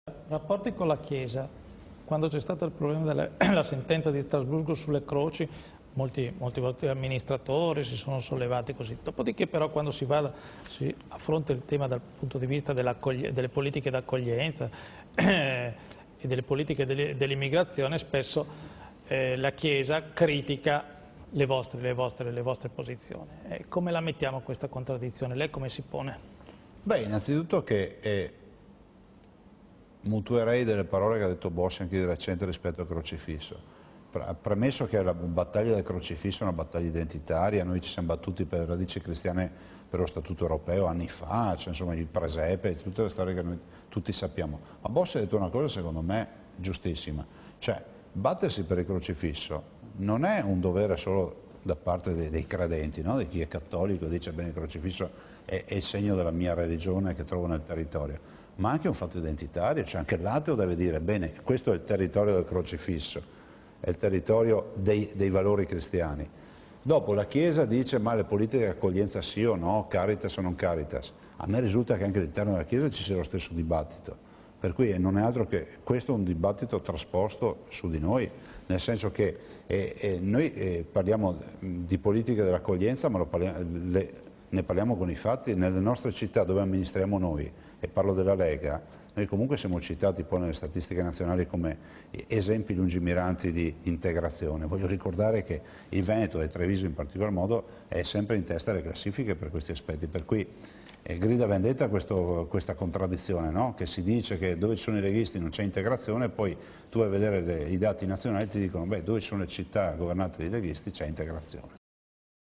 Rapporti con la Chiesa, quando c'è stato il problema della sentenza di Strasburgo sulle croci, molti vostri amministratori si sono sollevati così. Dopodiché però quando si affronta il tema dal punto di vista delle politiche d'accoglienza e delle politiche dell'immigrazione, spesso la Chiesa critica le vostre posizioni. Come la mettiamo questa contraddizione? Lei come si pone? Beh, innanzitutto che mutuerei delle parole che ha detto Bossi anche di recente rispetto al crocifisso. Premesso che la battaglia del crocifisso è una battaglia identitaria, noi ci siamo battuti per le radici cristiane per lo Statuto europeo anni fa, cioè, insomma il presepe, tutte le storie che noi tutti sappiamo. Ma Bossi ha detto una cosa secondo me giustissima, cioè battersi per il crocifisso non è un dovere solo da parte dei credenti, no? Di chi è cattolico e dice bene il crocifisso è il segno della mia religione che trovo nel territorio, ma anche un fatto identitario, cioè anche l'ateo deve dire bene questo è il territorio del crocifisso, è il territorio dei valori cristiani. Dopo la Chiesa dice ma le politiche di accoglienza sì o no, Caritas o non Caritas. A me risulta che anche all'interno della Chiesa ci sia lo stesso dibattito, per cui non è altro che questo è un dibattito trasposto su di noi, nel senso che noi parliamo di politiche dell'accoglienza ma ne parliamo con i fatti. Nelle nostre città dove amministriamo noi, e parlo della Lega, noi comunque siamo citati poi nelle statistiche nazionali come esempi lungimiranti di integrazione. Voglio ricordare che il Veneto e Treviso in particolar modo è sempre in testa alle classifiche per questi aspetti, per cui grida vendetta questa contraddizione, no? Che si dice che dove ci sono i leghisti non c'è integrazione, poi tu vai a vedere i dati nazionali e ti dicono beh, dove ci sono le città governate dai leghisti c'è integrazione.